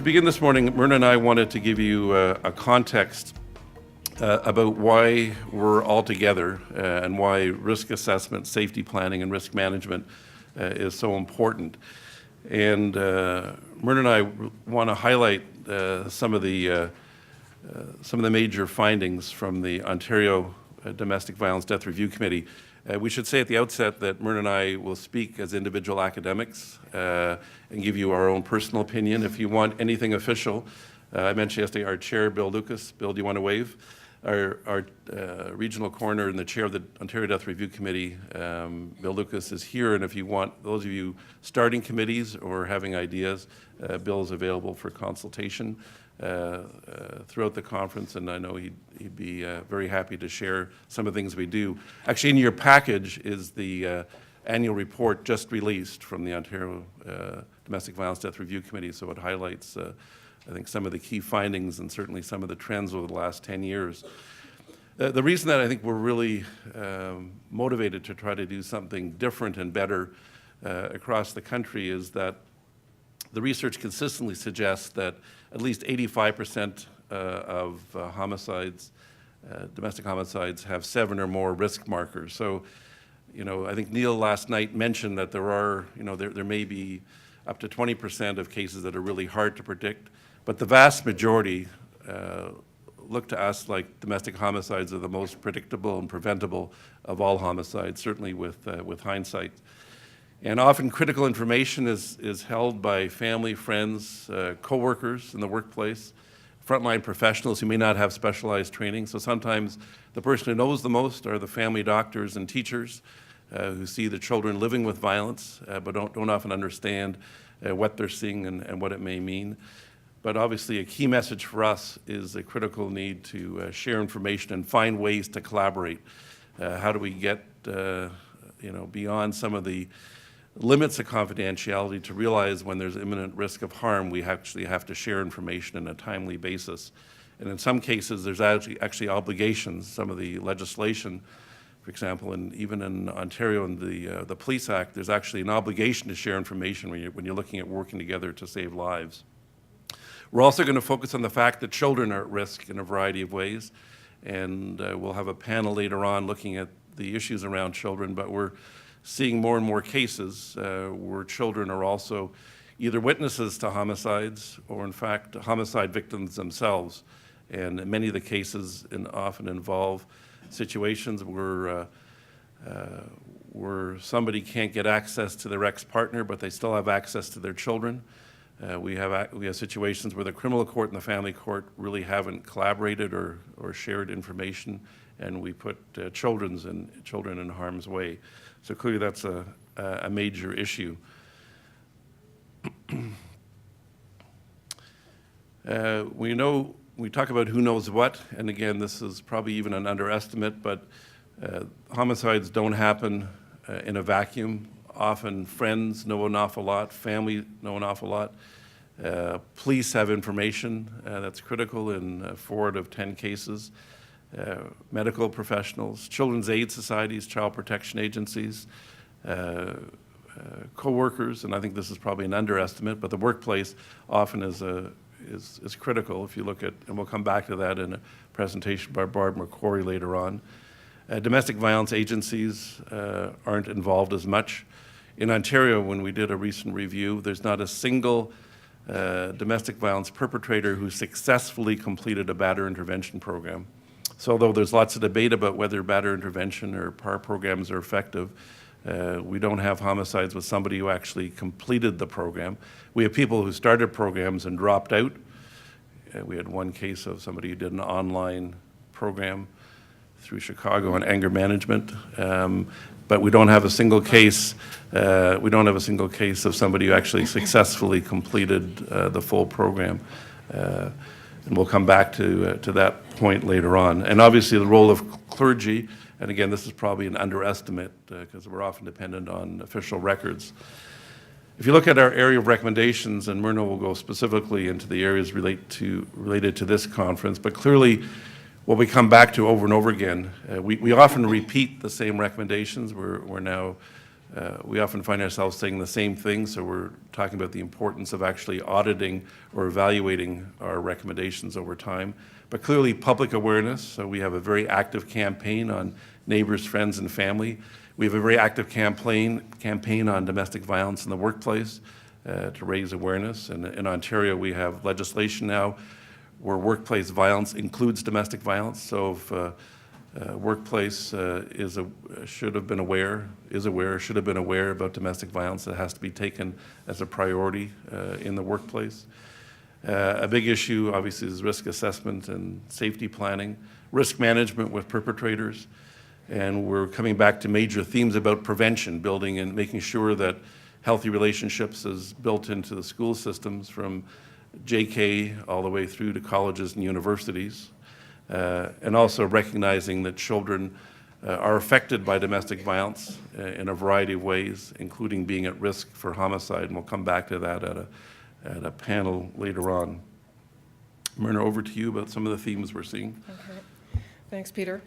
To begin this morning, Myrna and I wanted to give you a context about why we're all together and why risk assessment, safety planning, and risk management is so important. And Myrna and I want to highlight some of the major findings from the Ontario Domestic Violence Death Review Committee. We should say at the outset that Myrna and I will speak as individual academics and give you our own personal opinion. If you want anything official, I mentioned yesterday our chair, Bill Lucas. Bill, do you want to wave? Our regional coroner and the chair of the Ontario Death Review Committee, Bill Lucas, is here. And if you want, those of you starting committees or having ideas, Bill is available for consultation throughout the conference, and I know he'd be very happy to share some of the things we do. Actually, in your package is the annual report just released from the Ontario Domestic Violence Death Review Committee, so it highlights, I think, some of the key findings and certainly some of the trends over the last 10 years. The reason that I think we're really motivated to try to do something different and better across the country is that the research consistently suggests that at least 85% of homicides, domestic homicides, have 7 or more risk markers. So, I think Neil last night mentioned that there are, there may be up to 20% of cases that are really hard to predict, but the vast majority look to us like domestic homicides are the most predictable and preventable of all homicides, certainly with hindsight. And often critical information is held by family, friends, coworkers in the workplace, frontline professionals who may not have specialized training. So sometimes the person who knows the most are the family doctors and teachers who see the children living with violence, but don't often understand what they're seeing and what it may mean. But obviously a key message for us is a critical need to share information and find ways to collaborate. How do we get beyond some of the limits of confidentiality to realize when there's imminent risk of harm, we actually have to share information on a timely basis. And in some cases, there's actually obligations. Some of the legislation, for example, and even in Ontario in the Police Act, there's actually an obligation to share information when you're looking at working together to save lives. We're also going to focus on the fact that children are at risk in a variety of ways, and we'll have a panel later on looking at the issues around children, but we're seeing more and more cases where children are also either witnesses to homicides or, in fact, homicide victims themselves. And many of the cases often involve situations where somebody can't get access to their ex-partner, but they still have access to their children. We have situations where the criminal court and the family court really haven't collaborated or shared information, and we put children in harm's way. So clearly that's a major issue. We talk about who knows what, and again, this is probably even an underestimate, but homicides don't happen in a vacuum. Often friends know an awful lot, family know an awful lot. Police have information that's critical in 4 out of 10 cases. Medical professionals, children's aid societies, child protection agencies, co-workers, and I think this is probably an underestimate, but the workplace often is critical if you look at, and we'll come back to that in a presentation by Barb McCrory later on. Domestic violence agencies aren't involved as much. In Ontario, when we did a recent review, there's not a single domestic violence perpetrator who successfully completed a batter intervention program. So although there's lots of debate about whether batter intervention or PAR programs are effective, we don't have homicides with somebody who actually completed the program. We have people who started programs and dropped out. We had one case of somebody who did an online program through Chicago on anger management, but we don't have a single case. We don't have a single case of somebody who actually successfully completed the full program. And we'll come back to that point later on. And obviously the role of clergy, and again, this is probably an underestimate because we're often dependent on official records. If you look at our area of recommendations, and Myrna will go specifically into the areas related to this conference, but clearly what we come back to over and over again, we often repeat the same recommendations. We're now We often find ourselves saying the same thing, so we're talking about the importance of actually auditing or evaluating our recommendations over time. But clearly, public awareness, so we have a very active campaign on neighbors, friends, and family. We have a very active campaign on domestic violence in the workplace to raise awareness. And in Ontario, we have legislation now where workplace violence includes domestic violence. So if workplace should have been aware about domestic violence, it has to be taken as a priority in the workplace. A big issue, obviously, is risk assessment and safety planning, risk management with perpetrators, and we're coming back to major themes about prevention, building and making sure that healthy relationships is built into the school systems from JK all the way through to colleges and universities. And also recognizing that children are affected by domestic violence in a variety of ways, including being at risk for homicide, and we'll come back to that at a panel later on. Myrna, over to you about some of the themes we're seeing. Okay. Thanks, Peter.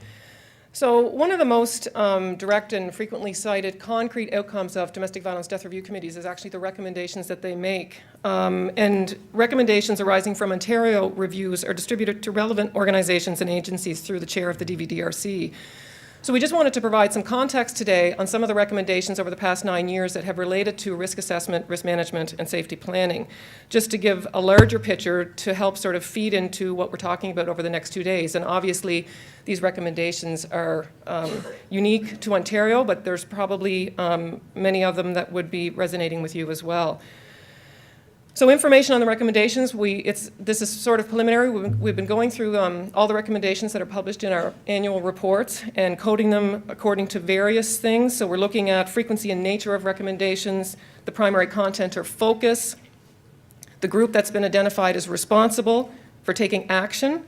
So one of the most direct and frequently cited concrete outcomes of domestic violence death review committees is actually the recommendations that they make. And recommendations arising from Ontario reviews are distributed to relevant organizations and agencies through the chair of the DVDRC. So we just wanted to provide some context today on some of the recommendations over the past 9 years that have related to risk assessment, risk management, and safety planning, just to give a larger picture to help sort of feed into what we're talking about over the next 2 days. And obviously, these recommendations are unique to Ontario, but there's probably many of them that would be resonating with you as well. So information on the recommendations, this is sort of preliminary. We've been going through all the recommendations that are published in our annual reports and coding them according to various things. So we're looking at frequency and nature of recommendations, the primary content or focus, the group that's been identified as responsible for taking action,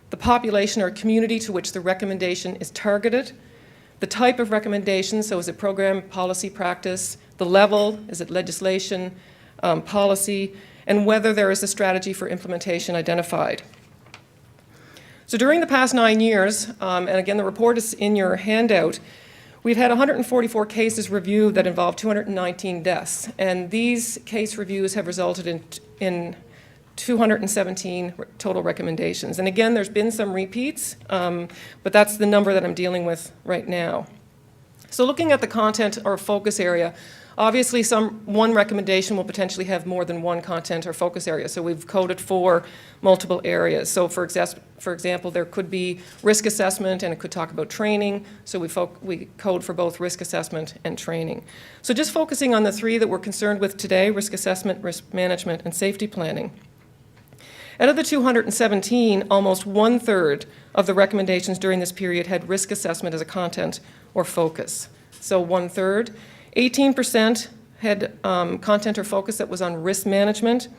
the population or community to which the recommendation is targeted, the type of recommendation, so is it program, policy, practice, the level, is it legislation, policy, and whether there is a strategy for implementation identified. So during the past 9 years, and again the report is in your handout, we've had 144 cases reviewed that involve 219 deaths, and these case reviews have resulted in 217 total recommendations. And again, there's been some repeats, but that's the number that I'm dealing with right now. So looking at the content or focus area, obviously, one recommendation will potentially have more than one content or focus area, so we've coded for multiple areas. So for example, there could be risk assessment, and it could talk about training, so we code for both risk assessment and training. So just focusing on the three that we're concerned with today, risk assessment, risk management, and safety planning. Out of the 217, almost 1/3 of the recommendations during this period had risk assessment as a content or focus. So 1/3. 18% had content or focus that was on risk management,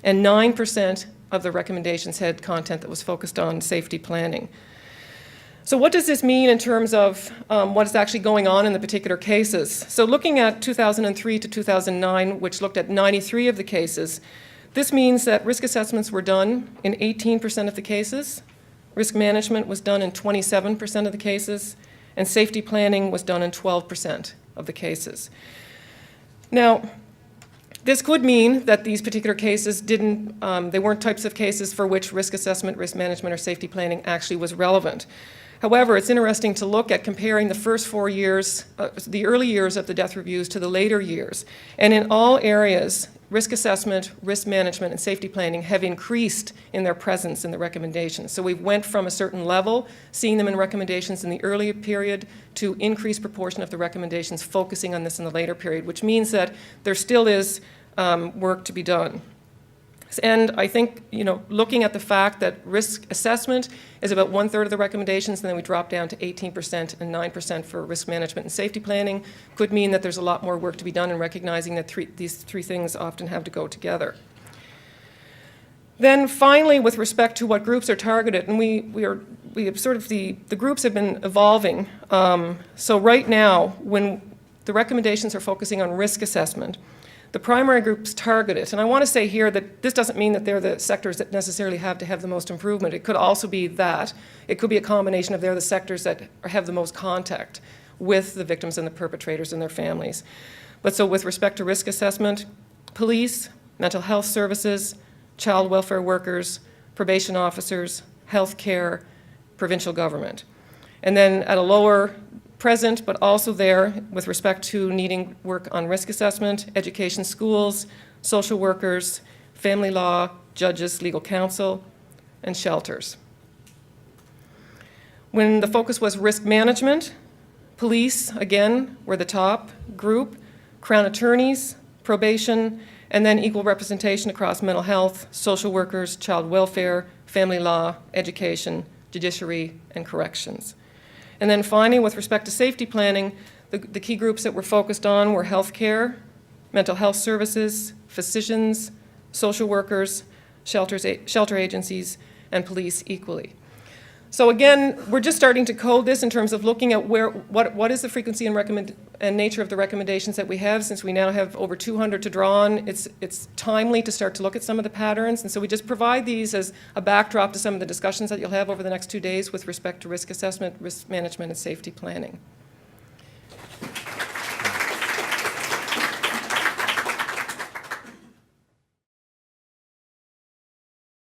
and 9% of the recommendations had content that was focused on safety planning. So what does this mean in terms of what is actually going on in the particular cases? So looking at 2003 to 2009, which looked at 93 of the cases, this means that risk assessments were done in 18% of the cases, risk management was done in 27% of the cases, and safety planning was done in 12% of the cases. Now, this could mean that these particular cases they weren't types of cases for which risk assessment, risk management, or safety planning actually was relevant. However, it's interesting to look at comparing the first 4 years, the early years of the death reviews to the later years. And in all areas, risk assessment, risk management, and safety planning have increased in their presence in the recommendations. So we went from a certain level, seeing them in recommendations in the earlier period, to increased proportion of the recommendations focusing on this in the later period, which means that there still is work to be done. And I think, looking at the fact that risk assessment is about 1/3 of the recommendations, and then we drop down to 18% and 9% for risk management and safety planning, could mean that there's a lot more work to be done in recognizing that these three things often have to go together. Then finally, with respect to what groups are targeted, and the groups have been evolving. So right now, when the recommendations are focusing on risk assessment, the primary groups targeted, and I want to say here that this doesn't mean that they're the sectors that necessarily have to have the most improvement. It could also be that. It could be a combination of they're the sectors that have the most contact with the victims and the perpetrators and their families. But so with respect to risk assessment, police, mental health services, child welfare workers, probation officers, health care, provincial government. And then at a lower present, but also there with respect to needing work on risk assessment, education, schools, social workers, family law, judges, legal counsel, and shelters. When the focus was risk management, police, again, were the top group, Crown attorneys, probation, and then equal representation across mental health, social workers, child welfare, family law, education, judiciary, and corrections. And then finally, with respect to safety planning, the key groups that were focused on were healthcare, mental health services, physicians, social workers, shelter agencies, and police equally. So again, we're just starting to code this in terms of looking at what is the frequency and nature of the recommendations that we have. Since we now have over 200 to draw on, it's timely to start to look at some of the patterns. And so we just provide these as a backdrop to some of the discussions that you'll have over the next 2 days with respect to risk assessment, risk management, and safety planning.